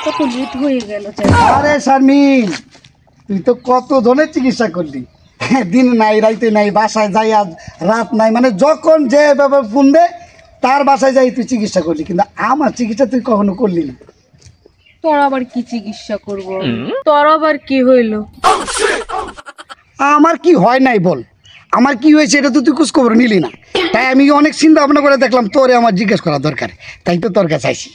কত লেট হয়ে গেল। আরে শারমিন, তুই তো কত ধরনের চিকিৎসা করলি, দিন নাই রাইতে নাই, বাসায় যাই আজ রাত নাই, মানে যখন যে ব্যাপার ফোন দে তার বাসায় যাই তুই চিকিৎসা করলি, কিন্তু আমার চিকিৎসা তুই কখনো করলি না। তোর আবার কি চিকিৎসা করব? তোর আবার কি হইলো? আমার কি হয় নাই বল, আমার কি হয়েছে এটা তো তুই খোঁজ খবর নিলি না, তাই আমি অনেক চিন্তা ভাবনা করে দেখলাম তোরে আমার জিজ্ঞেস করা দরকার, তাই তো তোর কাছে আইছি।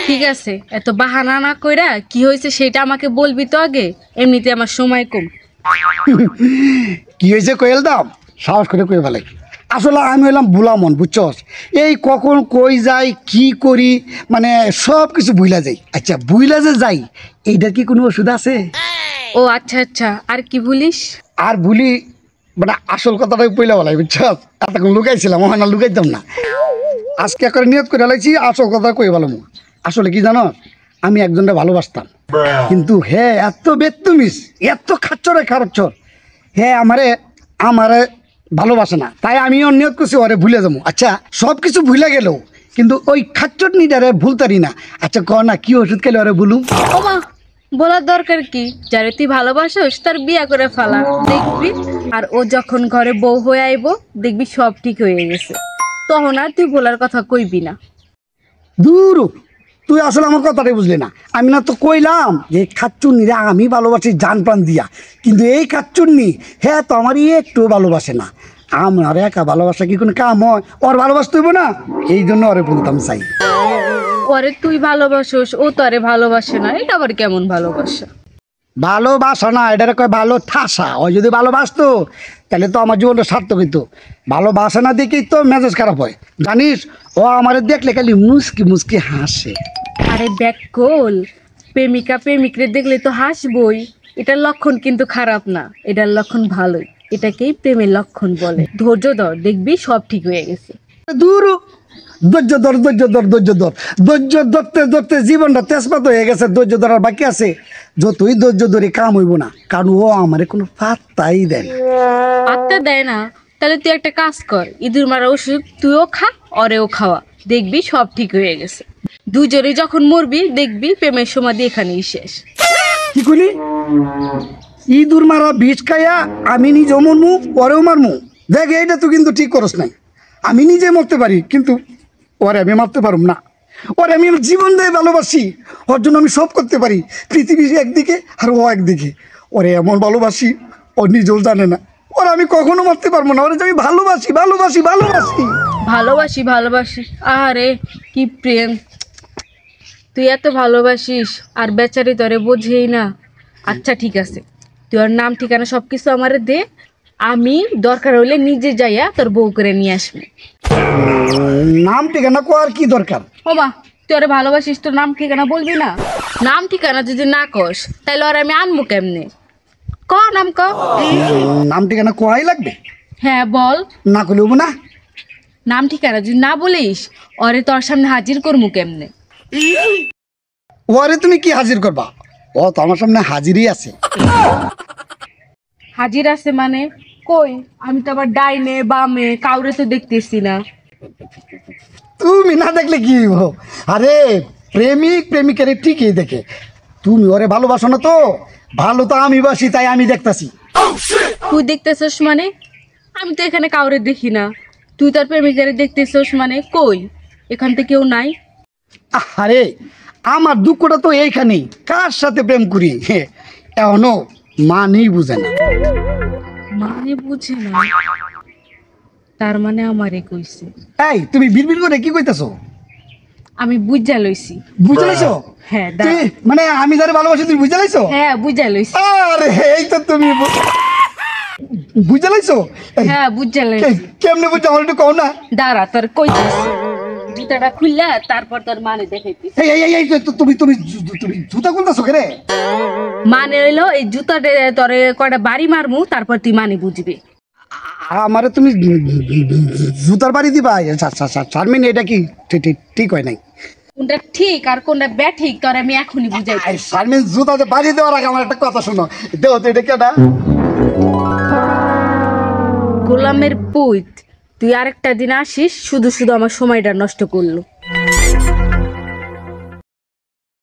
ঠিক আছে, এত বাহানা না কইরা কি হয়েছে সেটা আমাকে বলবি তো আগে, এমনিতে আমার সময় কম। কি হয়েছে কইল দাম, সাহস করে কই ভালো। আসলে আমি হলাম বুলা মন, বুঝছস, এই কখন কই যাই কি করি মানে সব কিছু ভুলা যাই। আচ্ছা ভুলা যে যাই, এইটার কি কোনো ওষুধ আছে? ও আচ্ছা আচ্ছা, আর কি ভুলিস? আর ভুলি মানে আসল কথাটাই পইলা বলাই, বুঝছস, এতক্ষণ লুকাইছিলাম, হয় না লুকাইতাম না, আজকে করে নিয়ত করে লাইছি আসল কথা কই ভালো। আসলে কি জানো, আমি একজনকে ভালোবাসতাম, কিন্তু হ্যাঁ এত বেত্তুমিস, এত খাচ্চরে খারচ্চর, হ্যাঁ আমারে আমারে ভালোবাসে না, তাই আমি ওর নিয়ত করছি ওরে ভুলে যাবো। আচ্ছা সব কিছু ভুলে গেল, কিন্তু ওই খাচ্চটনিটারে ভুলতারি না। আচ্ছা ক না কি ওষুধ খেলে ওরে বলুম? ওমা, বলার দরকার কি, যারে তুই ভালোবাসোস তার বিয়া করে ফেলা, দেখবি। আর ও যখন ঘরে বউ হয়ে আইব দেখবি সব ঠিক হয়ে গেছে, তখন আর তুই বলার কথা কইবি না। দূর, তুই আসলে আমার কথাটাই বুঝলি না। আমি না তো কইলাম যে খাচ্চুন্নিরা আমি ভালোবাসি জান প্রাণ দিয়া, কিন্তু এই খাচ্চুন্নি হ্যাঁ তো আমার একটু ভালোবাসে না। আমার একা ভালোবাসা কি কোনো কাম হয়? ওর ভালোবাসতে হইব না, এই জন্য ওরে বলতাম চাই। ওরে তুই ভালোবাসোস, ও তোরে ভালোবাসে না, এটা আবার কেমন ভালোবাসা? ভালোবাসা না, এটারে কয় ভালো ঠাসা। ও যদি ভালোবাসতো তাহলে তো আমার জীবনটা সার্থক হইতো। ভালোবাসা না দেখেই তো মেজাজ খারাপ হয়, জানিস। ও আমার দেখলে খালি মুস্কি মুস্কি হাসে। আরে ব্যাককল, প্রেমিকা প্রেমিকরে দেখলে তো হাসবই, এটার লক্ষণ কিন্তু খারাপ না, এটার লক্ষণ ভালোই, এটাকেই প্রেমের লক্ষণ বলে। ধৈর্য ধর, দেখবি সব ঠিক হয়ে গেছে। দূর, ধৈর্য ধর ধৈর্য ধর ধৈর্য ধর, ধৈর্য ধরতে ধরতে জীবনটা তেজপাত হয়ে গেছে, ধৈর্য ধরার বাকি আছে। যতই ধৈর্য ধরে কাম হইব না, কারণ ও আমারে কোনো পাত্তাই দেয় না। আত্মা দেয় না? তাহলে তুই একটা কাজ কর, ইঁদুর মারা ওষুধ তুইও খা, অরেও খাওয়া, দেখবি সব ঠিক হয়ে গেছে। দুজনে যখন মরবি দেখবি প্রেমের সমাধি এখানেই শেষ। কি কইলি? ইঁদুর মারা বিষ খাইয়া আমি নিজেও মরমু, ওরেও মারমু? দেখ এইটা তো কিন্তু ঠিক করস নাই। আমি নিজে মরতে পারি, কিন্তু ওরে আমি মারতে পারুম না। ওরে আমি আমার জীবন দিয়ে ভালোবাসি, ওর জন্য আমি সব করতে পারি। পৃথিবী একদিকে আর ও একদিকে, ওরে এমন ভালোবাসি ও নিজেও জানে না। ওরে আমি কখনো মারতে পারবো না, ওরে যে আমি ভালোবাসি ভালোবাসি ভালোবাসি ভালোবাসি ভালোবাসি, আরে কি প্রেম! তুই এত ভালোবাসিস আর বেচারি তোরে বোঝেই না। আচ্ছা ঠিক আছে, তুই ওর নাম ঠিকানা সবকিছু আমারে দে, আমি দরকার হইলে নিজে যাইয়া তোর বউ করে নিয়ে আসবি। নাম ঠিকানা কোয়ার কি দরকার? ওমা, তুই ওরে ভালোবাসিস, তোর নাম ঠিকানা বলবি না? নাম ঠিকানা যদি না কস তাহলে ওর আমি আনবো কেমনে? ক নাম ক। নাম ঠিকানা কোয়াই লাগবে? হ্যাঁ বল। না করলেও না। নাম ঠিকানা যদি না বলিস ওরে তোর সামনে হাজির করবো কেমনে? ওরে তুমি কি হাজির করবা? ও তো আমার সামনে হাজিরই আছে। হাজির আছে মানে? কই, আমি তো আবার ডাইনে বামে কাউরে তো দেখতেছি না। তুমি না দেখলে কি হইব? আরে প্রেমিক প্রেমিকের ঠিকই দেখে। তুমি ওরে ভালোবাসো না তো? ভালো তো আমি বাসি, তাই আমি দেখতাছি। তুই দেখতেছস মানে? আমি তো এখানে কাউরে দেখি না। তুই তোর প্রেমিকারে দেখতেছস মানে? কই, এখান থেকে কেউ নাই। আরে আমার দুঃখটা তো এইখানেই, কার সাথে প্রেম করি এখনো মানেই বুঝে না। মানে বুঝে না? তার মানে আমারে কইছে। এই তুমি বিড়বিড় করে কি কইতাছো? আমি বুঝা লইছি। বুঝে লাইছো? হ্যাঁ মানে আমি যারে ভালোবাসি তুমি বুঝে লাইছো? হ্যাঁ বুঝা লইছি। আরে এই তো তুমি বুঝে লাইছো? হ্যাঁ বুঝা লইছি। কেমনে বুঝছো আমার একটু কও না। দাঁড়া তোর কইতাছি, জুতাটা খুললা তারপর তোর মানে দেখাইতেছি। এই এই এই তুমি তুমি তুমি জুতা খুলতাছো কে রে? মানে হইলো এই জুতাটা তোরে কয়টা বাড়ি মারমু, তারপর তুই মানে বুঝবি। আমারে তুমি জুতার বাড়ি দিবা? শারমিন এটা কি ঠিক হয় নাই? কোনটা ঠিক আর কোনটা ব্যাঠিক তোর আমি এখনই বুঝাই। শারমিন জুতা বাড়ি দেওয়ার আগে আমার একটা কথা শোনো। দেও তো, এটা কেনা গোলামের পুত, তুই আরেকটা দিন আসিস, শুধু শুধু আমার সময়টা নষ্ট করলো।